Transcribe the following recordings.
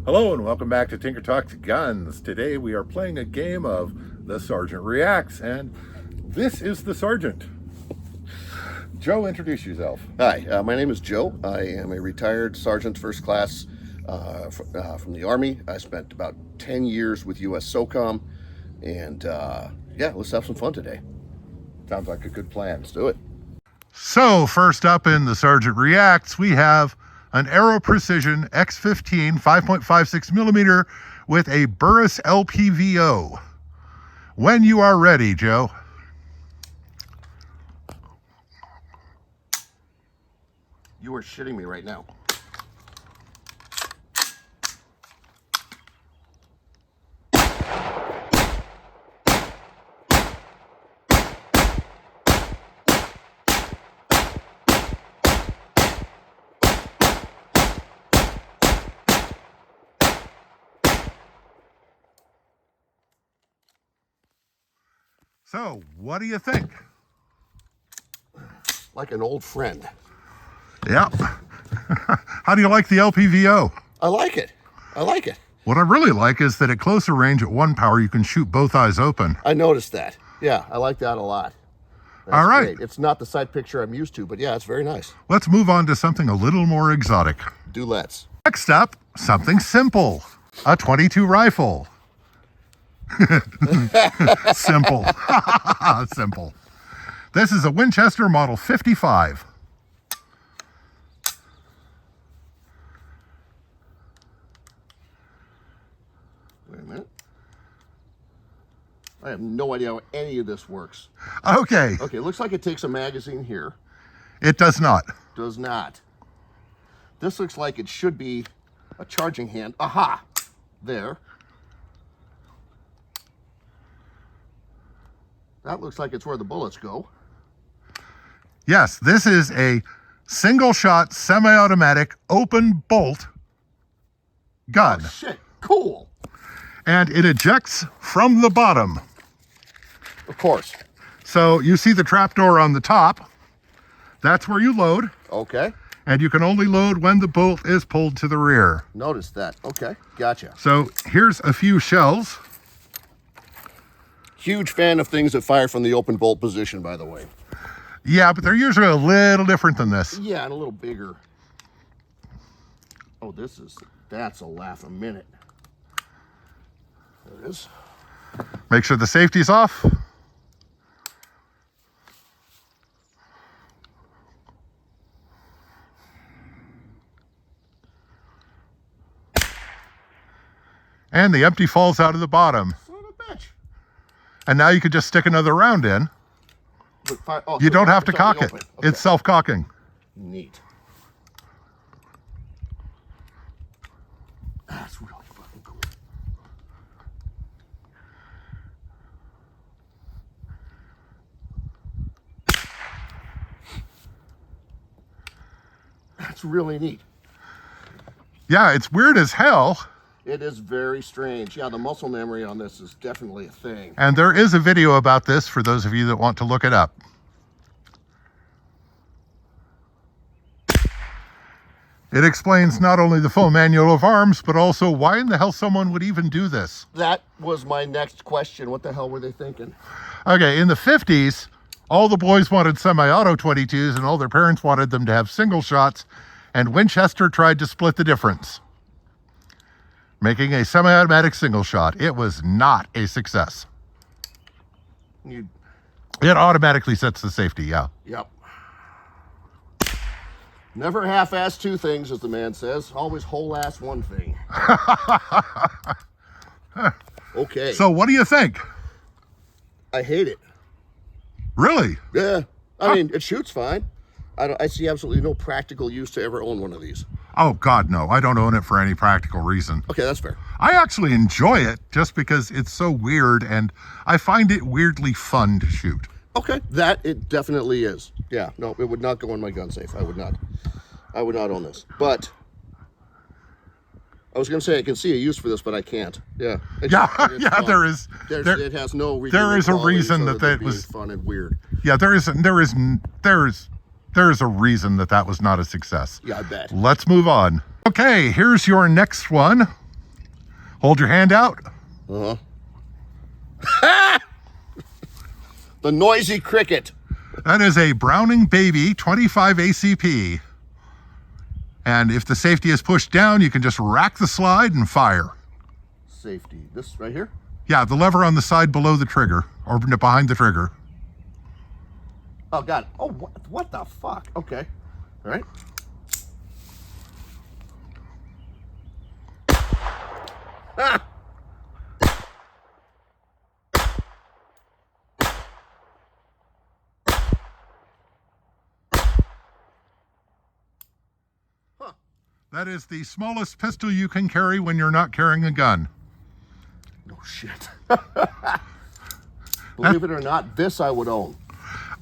Hello and welcome back to Tinker Talks Guns. Today we are playing a game of the Sgt Reacts, and this is the Sergeant. Joe, introduce yourself. Hi, my name is Joe. I am a retired Sergeant First Class from the Army. I spent about 10 years with U.S. SOCOM, and yeah, let's have some fun today. Sounds like a good plan. Let's do it. So first up in the Sgt Reacts, we have an Aero Precision X15 5.56 millimeter with a Burris LPVO. When you are ready, Joe. You are shitting me right now. So, what do you think? Like an old friend. Yep. How do you like the LPVO? I like it. I like it. What I really like is that at closer range at 1 power, you can shoot both eyes open. I noticed that. Yeah, I like that a lot. That's all right. Great. It's not the sight picture I'm used to, but yeah, it's very nice. Let's move on to something a little more exotic. Do let's. Next up, something simple. A .22 rifle. Simple. Simple. This is a Winchester Model 55. Wait a minute. I have no idea how any of this works. Okay. Okay, looks like it takes a magazine here. It does not. Does not. This looks like it should be a charging hand. Aha! There. That looks like it's where the bullets go. Yes, this is a single shot semi-automatic open bolt gun. Oh, shit. Cool. And it ejects from the bottom. Of course. So you see the trapdoor on the top. That's where you load. Okay. And you can only load when the bolt is pulled to the rear. Notice that. Okay. Gotcha. So here's a few shells. Huge fan of things that fire from the open bolt position, by the way. Yeah, but they're usually a little different than this. Yeah, and a little bigger. Oh, that's a laugh a minute. There it is. Make sure the safety's off. And the empty falls out of the bottom. Son of a bitch. And now you could just stick another round in. You don't have to cock it. Okay. It's self-cocking. Neat. That's really fucking cool. That's really neat. Yeah, it's weird as hell. It is very strange. Yeah, the muscle memory on this is definitely a thing. And there is a video about this for those of you that want to look it up. It explains not only the full manual of arms, but also why in the hell someone would even do this. That was my next question. What the hell were they thinking? Okay, in the 50s, all the boys wanted semi-auto 22s and all their parents wanted them to have single shots, and Winchester tried to split the difference, making a semi-automatic single shot. It was not a success. It automatically sets the safety, yeah. Yep. Never half-ass two things, as the man says. Always whole-ass one thing. Okay. So what do you think? I hate it. Really? Yeah. I mean, it shoots fine. I see absolutely no practical use to ever own one of these. Oh, God, no. I don't own it for any practical reason. Okay, that's fair. I actually enjoy it just because it's so weird, and I find it weirdly fun to shoot. Okay, that it definitely is. Yeah, no, it would not go in my gun safe. I would not own this. But I was going to say I can see a use for this, but I can't. Yeah. Yeah, fun. there is. It has no reason. There is a reason that was fun and weird. Yeah, there is a reason that was not a success. Yeah, I bet. Let's move on. Okay, here's your next one. Hold your hand out. The noisy cricket. That is a Browning Baby 25 ACP. And if the safety is pushed down, you can just rack the slide and fire. Safety. This right here? Yeah, the lever on the side below the trigger, or behind the trigger. Oh, God. Oh, what the fuck? Okay. All right. Ah! That is the smallest pistol you can carry when you're not carrying a gun. No shit. Believe it or not, this I would own.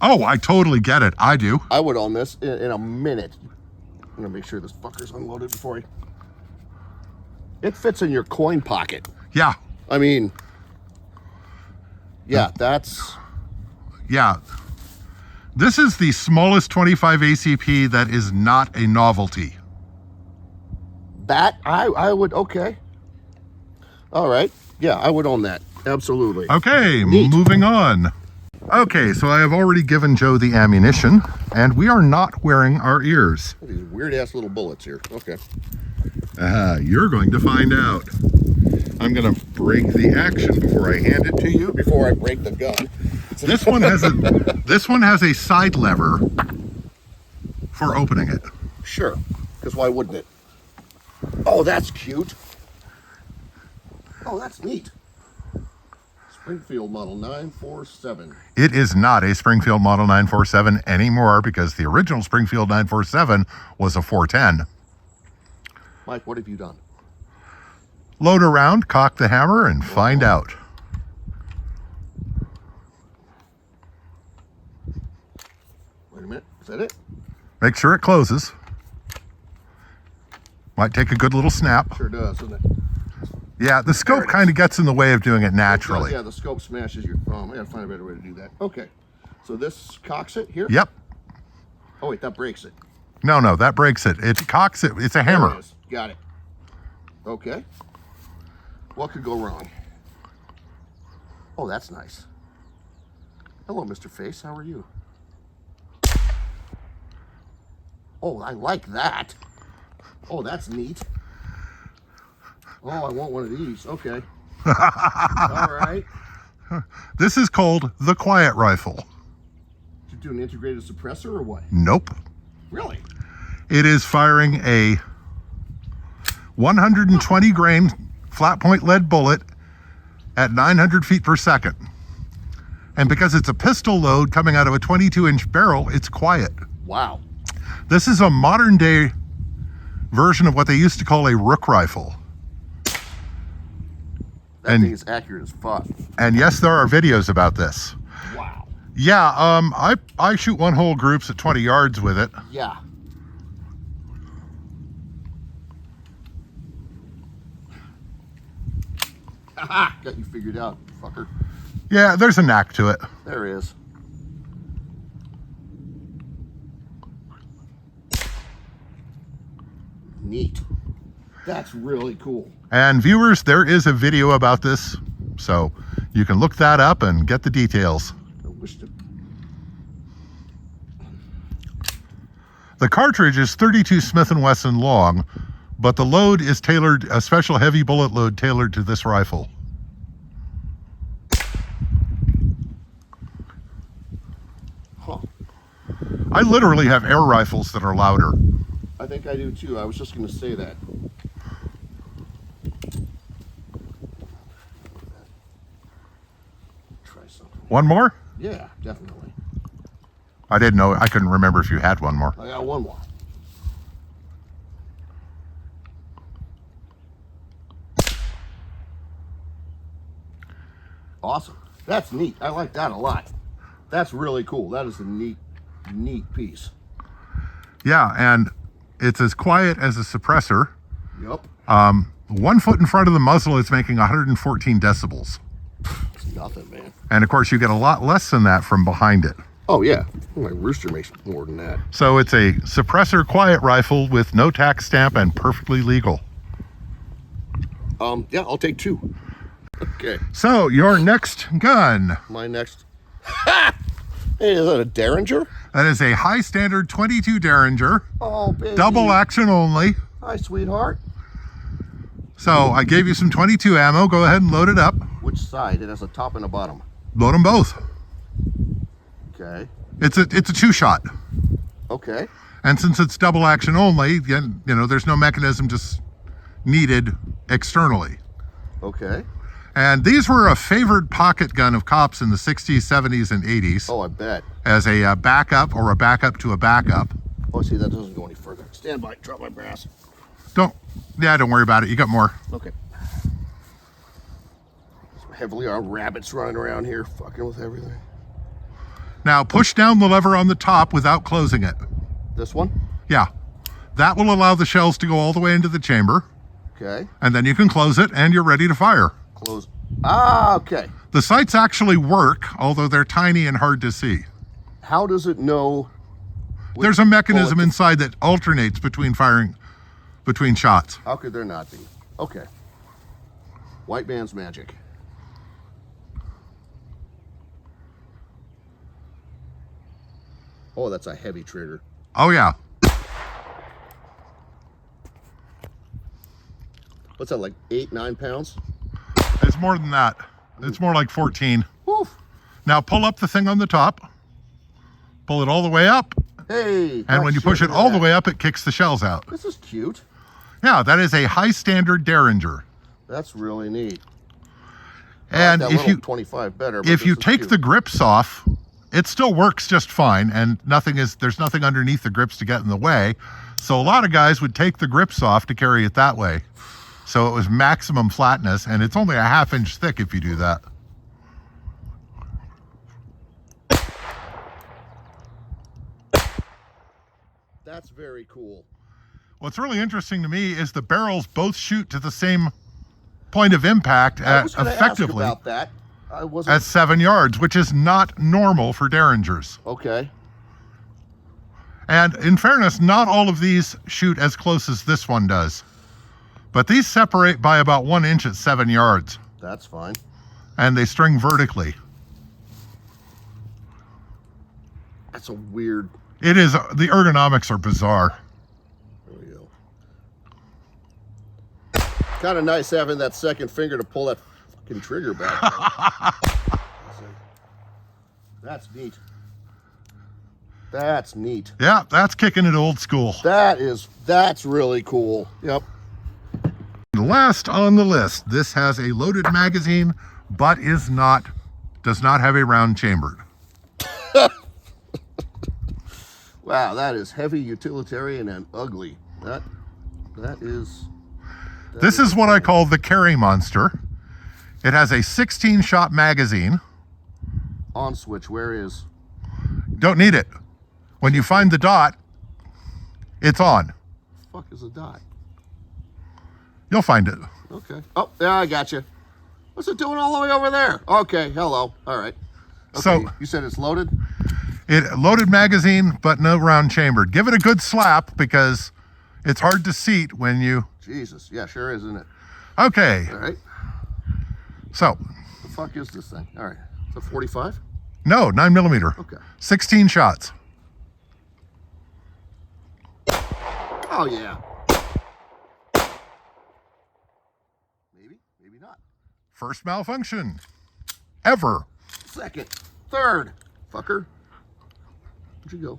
Oh, I totally get it. I do. I would own this in a minute. I'm gonna make sure this fucker's unloaded before I... It fits in your coin pocket. Yeah. I mean, yeah, that's... Yeah. This is the smallest 25 ACP that is not a novelty. That, I would, okay. All right. Yeah, I would own that. Absolutely. Okay, Neat. Moving on. Okay, so I have already given Joe the ammunition, and we are not wearing our ears. These weird-ass little bullets here. Okay. You're going to find out. I'm going to break the action before I hand it to you. Before I break the gun. This one has a side lever for opening it. Sure, because why wouldn't it? Oh, that's cute. Oh, that's neat. Springfield Model 947. It is not a Springfield Model 947 anymore because the original Springfield 947 was a 410. Mike, what have you done? Load around, cock the hammer, and find out. Wait a minute. Is that it? Make sure it closes. Might take a good little snap. Sure does, doesn't it? Yeah, the scope kind of gets in the way of doing it naturally. Yeah, the scope smashes your thumb. I gotta find a better way to do that. Okay. So this cocks it here? Yep. Oh, wait, that breaks it. No, that breaks it. It cocks it. It's a There hammer. it is. Got it. Okay. What could go wrong? Oh, that's nice. Hello, Mr. Face. How are you? Oh, I like that. Oh, that's neat. Oh, I want one of these. Okay. All right. This is called the quiet rifle. Did you do an integrated suppressor or what? Nope. Really? It is firing a 120 grain flat point lead bullet at 900 feet per second. And because it's a pistol load coming out of a 22-inch barrel, it's quiet. Wow. This is a modern day version of what they used to call a rook rifle. That thing is accurate as fuck. And yes, there are videos about this. Wow. Yeah, I shoot one hole groups at 20 yards with it. Yeah. Haha, got you figured out, fucker. Yeah, there's a knack to it. There is. Neat. That's really cool. And viewers, there is a video about this, so you can look that up and get the details. I wish to... The cartridge is 32 Smith & Wesson long, but the load is tailored, a special heavy bullet load tailored to this rifle. Huh. I literally have air rifles that are louder. I think I do too. I was just going to say that. Try something. One more? Yeah, definitely. I didn't know, I couldn't remember if you had one more. I got one more. Awesome. That's neat. I like that a lot. That's really cool. That is a neat piece. Yeah, and it's as quiet as a suppressor. Yep. 1 foot in front of the muzzle, it's making 114 decibels. It's nothing, man. And of course, you get a lot less than that from behind it. Oh, yeah. My rooster makes more than that. So it's a suppressor quiet rifle with no tax stamp and perfectly legal. Yeah, I'll take 2. Okay. So, your next gun. My next. Ha! Hey, is that a Derringer? That is a high standard 22 Derringer. Oh, baby. Double action only. Hi, sweetheart. So, I gave you some 22 ammo. Go ahead and load it up. Which side? It has a top and a bottom. Load them both. Okay. It's a 2-shot. Okay. And since it's double action only, you know, there's no mechanism just needed externally. Okay. And these were a favored pocket gun of cops in the 60s, 70s, and 80s. Oh, I bet. As a backup or a backup to a backup. Oh, see, that doesn't go any further. Stand by. Drop my brass. Don't worry about it. You got more. Okay. Some heavily armed rabbits running around here, fucking with everything. Now push down the lever on the top without closing it. This one? Yeah. That will allow the shells to go all the way into the chamber. Okay. And then you can close it and you're ready to fire. Close. Ah, okay. The sights actually work, although they're tiny and hard to see. How does it know? There's a mechanism inside that alternates between shots. How could there not be? Okay. White man's magic. Oh, that's a heavy trigger. Oh, yeah. What's that, like 8, 9 pounds? It's more than that. It's more like 14. Woof. Now pull up the thing on the top. Pull it all the way up. Hey. And when you push it all the way up, it kicks the shells out. This is cute. Yeah, that is a high standard Derringer. That's really neat. And like if you 25 better, if you take the grips off, it still works just fine, and there's nothing underneath the grips to get in the way. So a lot of guys would take the grips off to carry it that way. So it was maximum flatness, and it's only a 1/2 inch thick if you do that. That's very cool. What's really interesting to me is the barrels both shoot to the same point of impact I was gonna effectively ask about that. I wasn't. at 7 yards, which is not normal for Derringers. Okay. And in fairness, not all of these shoot as close as this one does. But these separate by about 1 inch at 7 yards. That's fine. And they string vertically. That's a weird. It is, the ergonomics are bizarre. There we go. Kind of nice having that second finger to pull that fucking trigger back. That's neat. That's neat. Yeah, that's kicking it old school. That's really cool. Yep. Last on the list, this has a loaded magazine, but does not have a round chambered. Wow, that is heavy, utilitarian, and ugly. This is what I call the carry monster. It has a 16-shot magazine. On switch, where is? Don't need it. When you find the dot, it's on. The fuck is a dot? You'll find it. Okay. Oh, yeah, I got you. What's it doing all the way over there? Okay, hello. All right. Okay. So you said it's loaded? Loaded magazine, but no round chambered. Give it a good slap because it's hard to seat when you... Jesus, yeah, sure is, isn't it? Okay. All right. So. The fuck is this thing? All right. It's a 45? No, 9mm. Okay. 16 shots. Oh, yeah. Maybe not. First malfunction. Ever. Second. Third. Fucker. Where'd you go?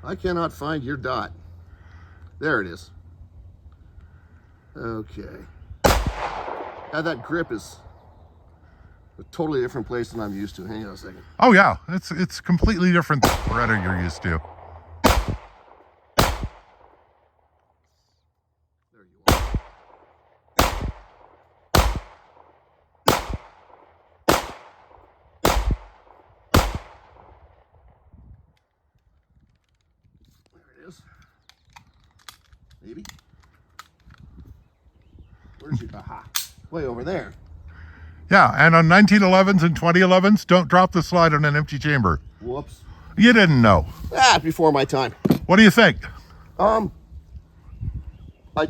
I cannot find your dot. There it is. Okay. Now that grip is a totally different place than I'm used to. Hang on a second. Oh yeah, it's completely different than the Beretta you're used to. There you are. There it is. Maybe. Where's your aha? Way over there. Yeah, and on 1911s and 2011s, don't drop the slide on an empty chamber. Whoops. You didn't know. Before my time. What do you think? I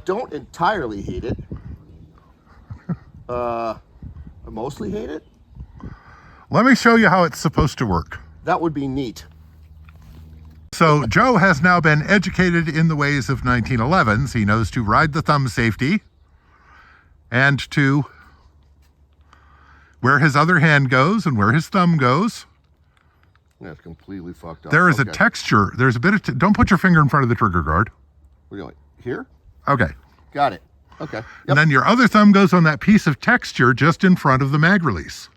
don't entirely hate it. I mostly hate it. Let me show you how it's supposed to work. That would be neat. So Joe has now been educated in the ways of 1911s. He knows to ride the thumb safety and to where his other hand goes and where his thumb goes. That's completely fucked up. There is a texture. There's a bit of... don't put your finger in front of the trigger guard. What are you doing? Here? Okay. Got it. Okay. Yep. And then your other thumb goes on that piece of texture just in front of the mag release.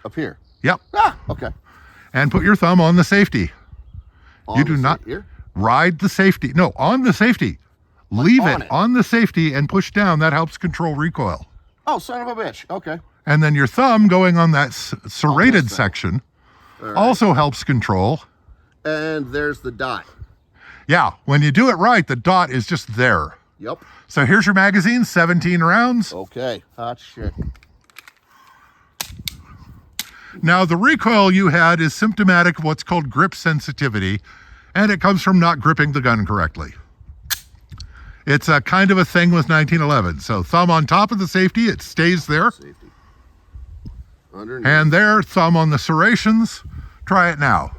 Up here? Yep. Ah, okay. And put your thumb on the safety. You do not here? ride the safety. No, on the safety. Leave on it it. on the safety and push down. That helps control recoil. Oh, son of a bitch. Okay. And then your thumb going on that serrated side. section All right. also helps control. And there's the dot. Yeah, when you do it right, the dot is just there. Yep. So here's your magazine, 17 rounds. Okay. Hot shit. Now, the recoil you had is symptomatic of what's called grip sensitivity, and it comes from not gripping the gun correctly. It's a kind of a thing with 1911. So thumb on top of the safety, it stays there. Safety. Underneath. And there, thumb on the serrations. Try it now.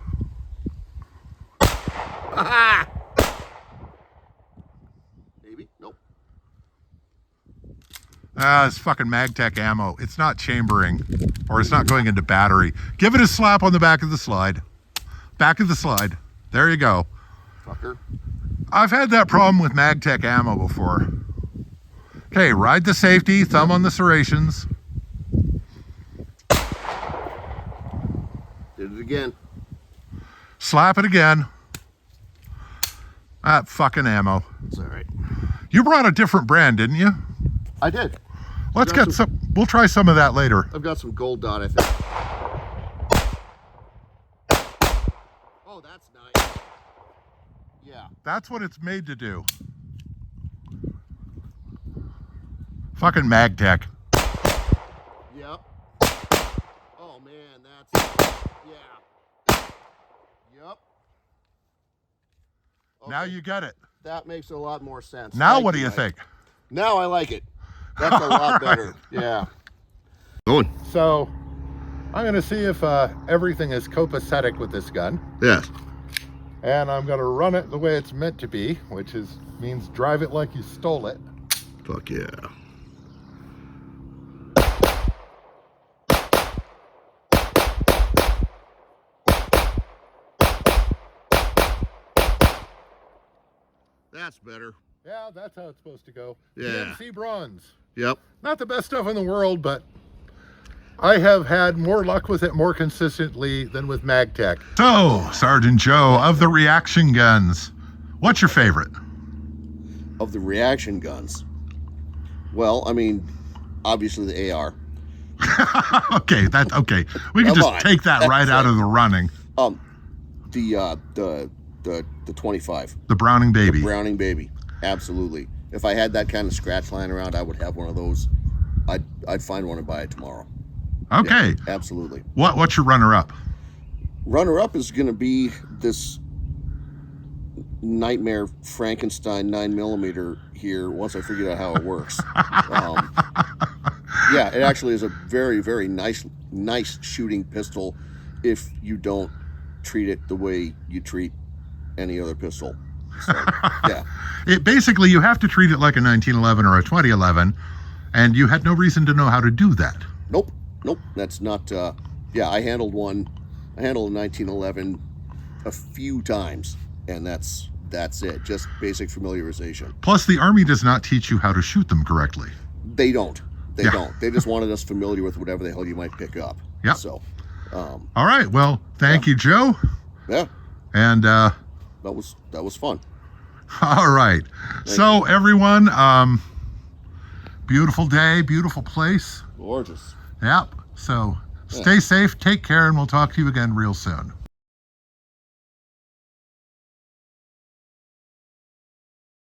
Maybe. Nope. It's fucking MagTech ammo. It's not chambering, or it's not going into battery. Give it a slap on the back of the slide. Back of the slide. There you go. Fucker. I've had that problem with MagTech ammo before. Okay, ride the safety, thumb on the serrations. Did it again. Slap it again. That fucking ammo. It's all right. You brought a different brand, didn't you? I did. Let's get some. We'll try some of that later. I've got some gold dot, I think. Oh, that's nice. Yeah. That's what it's made to do. Fucking MagTech. Yep. Oh, man, that's... Yeah. Yep. Okay. Now you get it. That makes a lot more sense. Now Thank what do you Mike. think? Now I like it. That's a lot better. Yeah. Going. So, I'm going to see if everything is copacetic with this gun. Yes. And I'm going to run it the way it's meant to be, which means drive it like you stole it. Fuck yeah. That's better. Yeah, that's how it's supposed to go. Yeah. PMC bronze. Yep. Not the best stuff in the world, but I have had more luck with it more consistently than with MagTech. So, Sgt Joe, of the reaction guns, what's your favorite? Of the reaction guns. Well, I mean, obviously the AR. Okay, that's okay. We can Come just on. take that right out of the running. The 25. The Browning baby. Browning baby. Absolutely. If I had that kind of scratch lying around, I would have one of those. I'd find one and buy it tomorrow. Okay. Yeah, absolutely. What's your runner-up? Runner-up is going to be this nightmare Frankenstein 9mm here once I figured out how it works. Yeah, it actually is a very, very nice shooting pistol if you don't treat it the way you treat any other pistol. So, yeah. Basically, you have to treat it like a 1911 or a 2011, and you had no reason to know how to do that. Nope. That's not. Yeah, I handled a 1911 a few times, and that's it. Just basic familiarization. Plus, the Army does not teach you how to shoot them correctly. They don't. They Yeah. don't. They just wanted us familiar with whatever the hell you might pick up. Yep. So. All right. Well, thank you, Joe. Yeah. And That was fun. all right. So, everyone, beautiful day, beautiful place. Gorgeous. Yep. So, stay safe, take care, and we'll talk to you again real soon.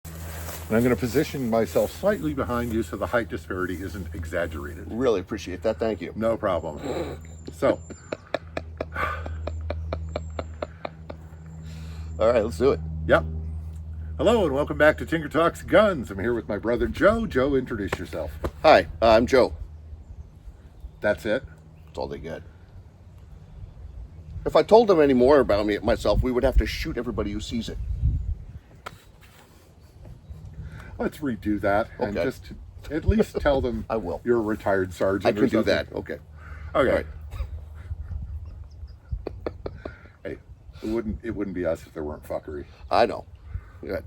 And I'm going to position myself slightly behind you so the height disparity isn't exaggerated. Really appreciate that. Thank you. No problem. So, All right, let's do it. yep. Hello and welcome back to Tinker Talks Guns. I'm here with my brother Joe. Joe, introduce yourself. Hi, I'm Joe. That's it? That's all they get. If I told them any more about myself, we would have to shoot everybody who sees it. Let's redo that and Okay. just at least tell them I will. you're a retired sergeant. I can or do something. that. Okay. Okay. All right. Hey, it wouldn't be us if there weren't fuckery. I know. Good.